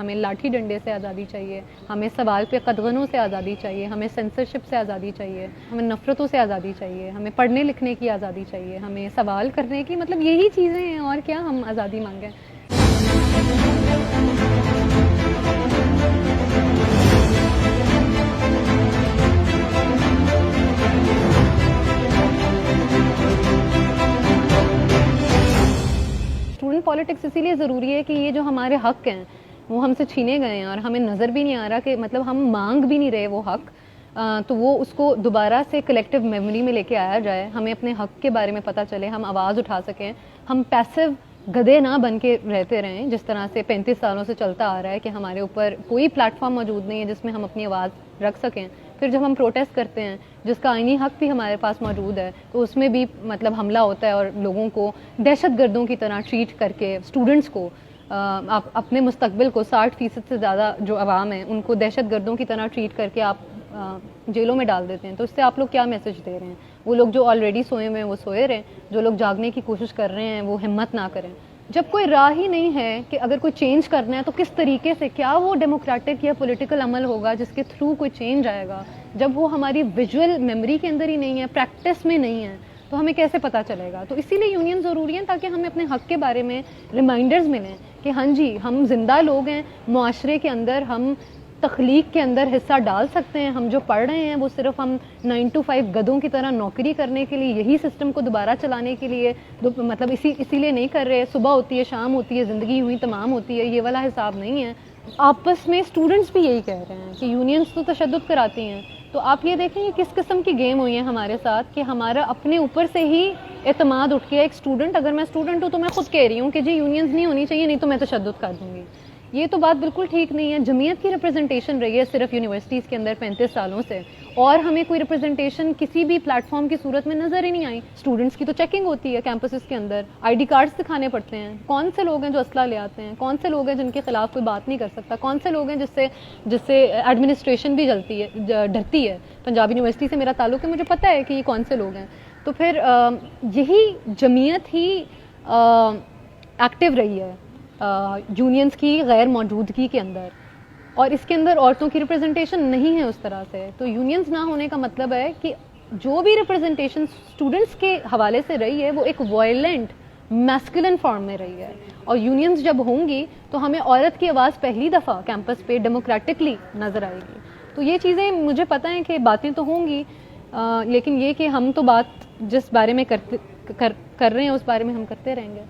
ہمیں لاٹھی ڈنڈے سے آزادی چاہیے, ہمیں سوال پہ قدغنوں سے آزادی چاہیے, ہمیں سینسرشپ سے آزادی چاہیے, ہمیں نفرتوں سے آزادی چاہیے, ہمیں پڑھنے لکھنے کی آزادی چاہیے, ہمیں سوال کرنے کی, مطلب یہی چیزیں ہیں, اور کیا ہم آزادی مانگیں. اسٹوڈنٹ پالیٹکس اسی لیے ضروری ہے کہ یہ جو ہمارے حق ہیں وہ ہم سے چھینے گئے ہیں, اور ہمیں نظر بھی نہیں آ رہا کہ مطلب ہم مانگ بھی نہیں رہے وہ حق, تو وہ اس کو دوبارہ سے کلیکٹیو میموری میں لے کے آیا جائے, ہمیں اپنے حق کے بارے میں پتہ چلے, ہم آواز اٹھا سکیں, ہم پیسو گدھے نہ بن کے رہتے رہیں جس طرح سے 35 سالوں سے چلتا آ رہا ہے کہ ہمارے اوپر کوئی پلیٹ فارم موجود نہیں ہے جس میں ہم اپنی آواز رکھ سکیں. پھر جب ہم پروٹیسٹ کرتے ہیں جس کا آئینی حق بھی ہمارے پاس موجود ہے, تو اس میں بھی مطلب حملہ ہوتا ہے اور لوگوں کو دہشت گردوں کی طرح ٹریٹ کر کے, اسٹوڈنٹس کو, آپ اپنے مستقبل کو 60% سے زیادہ جو عوام ہیں ان کو دہشت گردوں کی طرح ٹریٹ کر کے آپ جیلوں میں ڈال دیتے ہیں. تو اس سے آپ لوگ کیا میسج دے رہے ہیں؟ وہ لوگ جو آلریڈی سوئے ہوئے ہیں وہ سوئے رہیں, جو لوگ جاگنے کی کوشش کر رہے ہیں وہ ہمت نہ کریں. جب کوئی راہ ہی نہیں ہے کہ اگر کوئی چینج کرنا ہے تو کس طریقے سے, کیا وہ ڈیموکریٹک یا پولیٹیکل عمل ہوگا جس کے تھرو کوئی چینج آئے گا, جب وہ ہماری ویژول میموری کے اندر ہی نہیں ہے, پریکٹس میں نہیں ہے, تو ہمیں کیسے پتہ چلے گا؟ تو اسی لیے یونین ضروری ہیں تاکہ ہمیں اپنے حق کے بارے میں ریمائنڈرز ملیں کہ ہاں جی ہم زندہ لوگ ہیں, معاشرے کے اندر ہم تخلیق کے اندر حصہ ڈال سکتے ہیں. ہم جو پڑھ رہے ہیں وہ صرف ہم 9 to 5 گدھوں کی طرح نوکری کرنے کے لیے, یہی سسٹم کو دوبارہ چلانے کے لیے مطلب اسی لیے نہیں کر رہے. صبح ہوتی ہے, شام ہوتی ہے, زندگی ہوئی تمام ہوتی ہے, یہ والا حساب نہیں ہے. آپس میں اسٹوڈنٹس بھی یہی کہہ رہے ہیں کہ یونینس تو تشدد کراتی ہیں. تو آپ یہ دیکھیں یہ کس قسم کی گیم ہوئی ہے ہمارے ساتھ کہ ہمارا اپنے اوپر سے ہی اعتماد اٹھ گیا. ایک اسٹوڈنٹ, اگر میں اسٹوڈنٹ ہوں تو میں خود کہہ رہی ہوں کہ جی یونینز نہیں ہونی چاہیے, نہیں تو میں تشدد کر دوں گی. یہ تو بات بالکل ٹھیک نہیں ہے. جمعیت کی ریپرزنٹیشن رہی ہے صرف یونیورسٹیز کے اندر 35 سالوں سے, اور ہمیں کوئی ریپرزنٹیشن کسی بھی پلیٹ فارم کی صورت میں نظر ہی نہیں آئی. اسٹوڈنٹس کی تو چیکنگ ہوتی ہے کیمپسز کے اندر, آئی ڈی کارڈز دکھانے پڑتے ہیں. کون سے لوگ ہیں جو اسلحہ لے آتے ہیں؟ کون سے لوگ ہیں جن کے خلاف کوئی بات نہیں کر سکتا؟ کون سے لوگ ہیں جس سے ایڈمنسٹریشن بھی ڈرتی ہے؟ پنجاب یونیورسٹی سے میرا تعلق ہے, مجھے پتہ ہے کہ یہ کون سے لوگ ہیں. تو پھر یہی جمعیت ہی ایکٹیو رہی ہے یونینز کی غیر موجودگی کے اندر, اور اس کے اندر عورتوں کی ریپرزنٹیشن نہیں ہے اس طرح سے. تو یونینز نہ ہونے کا مطلب ہے کہ جو بھی ریپرزنٹیشن اسٹوڈنٹس کے حوالے سے رہی ہے وہ ایک وائلنٹ میسکولن فارم میں رہی ہے. اور یونینز جب ہوں گی تو ہمیں عورت کی آواز پہلی دفعہ کیمپس پہ ڈیموکریٹکلی نظر آئے گی. تو یہ چیزیں مجھے پتہ ہیں کہ باتیں تو ہوں گی, لیکن یہ کہ ہم تو بات جس بارے میں کر رہے ہیں اس بارے میں ہم کرتے رہیں گے.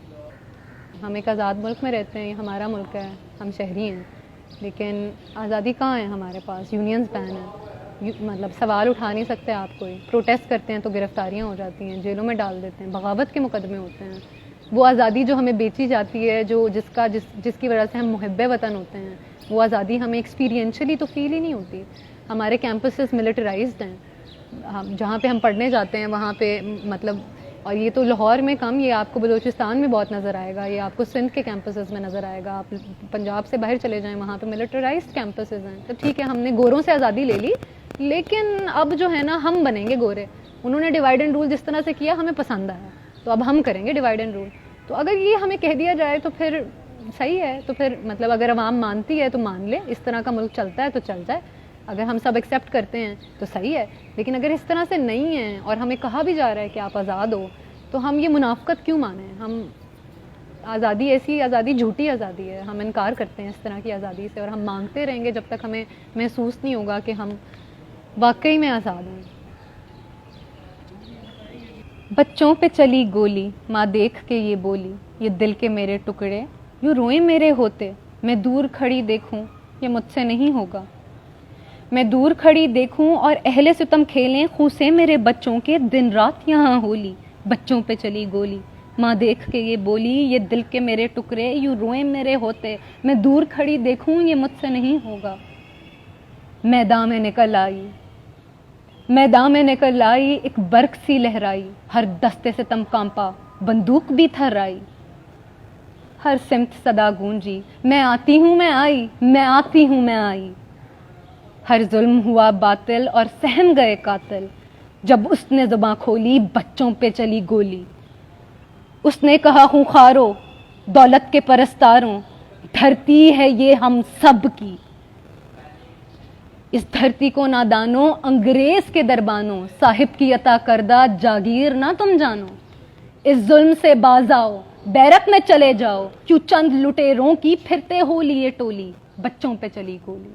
ہم ایک آزاد ملک میں رہتے ہیں, یہ ہمارا ملک ہے, ہم شہری ہیں, لیکن آزادی کہاں ہے ہمارے پاس؟ یونینز بین ہے, مطلب سوال اٹھا نہیں سکتے آپ کوئی. پروٹیسٹ کرتے ہیں تو گرفتاریاں ہو جاتی ہیں, جیلوں میں ڈال دیتے ہیں, بغاوت کے مقدمے ہوتے ہیں. وہ آزادی جو ہمیں بیچی جاتی ہے, جس کی وجہ سے ہم محب وطن ہوتے ہیں, وہ آزادی ہمیں ایکسپیرینشلی تو فیل ہی نہیں ہوتی. ہمارے کیمپسز ملٹرائزڈ ہیں, جہاں پہ ہم پڑھنے جاتے ہیں وہاں پہ مطلب, اور یہ تو لاہور میں کم, یہ آپ کو بلوچستان میں بہت نظر آئے گا, یہ آپ کو سندھ کے کیمپسز میں نظر آئے گا. آپ پنجاب سے باہر چلے جائیں وہاں پہ ملٹرائزڈ کیمپسز ہیں. تو ٹھیک ہے ہم نے گوروں سے آزادی لے لی, لیکن اب جو ہے نا ہم بنیں گے گورے. انہوں نے ڈیوائڈ اینڈ رول جس طرح سے کیا ہمیں پسند آیا, تو اب ہم کریں گے ڈیوائڈ اینڈ رول. تو اگر یہ ہمیں کہہ دیا جائے تو پھر صحیح ہے, تو پھر مطلب اگر عوام مانتی ہے تو مان لے, اس طرح کا ملک چلتا ہے تو چل جائے. اگر ہم سب ایکسیپٹ کرتے ہیں تو صحیح ہے, لیکن اگر اس طرح سے نہیں ہے اور ہمیں کہا بھی جا رہا ہے کہ آپ آزاد ہو, تو ہم یہ منافقت کیوں مانیں؟ ہم آزادی ایسی آزادی جھوٹی آزادی ہے, ہم انکار کرتے ہیں اس طرح کی آزادی سے, اور ہم مانگتے رہیں گے جب تک ہمیں محسوس نہیں ہوگا کہ ہم واقعی میں آزاد ہیں. بچوں پہ چلی گولی, ماں دیکھ کے یہ بولی, یہ دل کے میرے ٹکڑے یوں روئیں میرے ہوتے, میں دور کھڑی دیکھوں یہ مجھ سے نہیں ہوگا. میں دور کھڑی دیکھوں اور اہل ستم کھیلیں خوں سے میرے بچوں کے, دن رات یہاں ہولی. بچوں پہ چلی گولی, ماں دیکھ کے یہ بولی, یہ دل کے میرے ٹکڑے یوں روئیں میرے ہوتے, میں دور کھڑی دیکھوں یہ مجھ سے نہیں ہوگا. میدان میں نکل آئی, میدان میں نکل آئی, ایک برق سی لہرائی, ہر دستے سے تم کانپا, بندوق بھی تھرائی. ہر سمت صدا گونجی, میں آتی ہوں میں آئی, میں آتی ہوں میں آئی. ہر ظلم ہوا باطل اور سہم گئے قاتل, جب اس نے زباں کھولی بچوں پہ چلی گولی. اس نے کہا خونخوارو دولت کے پرستاروں, دھرتی ہے یہ ہم سب کی، اس دھرتی کو نادانو انگریز کے دربانوں، صاحب کی عطا کردہ جاگیر نہ تم جانو، اس ظلم سے باز آؤ بیرک میں چلے جاؤ، کیوں چند لٹیروں کی پھرتے ہو لیے ٹولی، بچوں پہ چلی گولی۔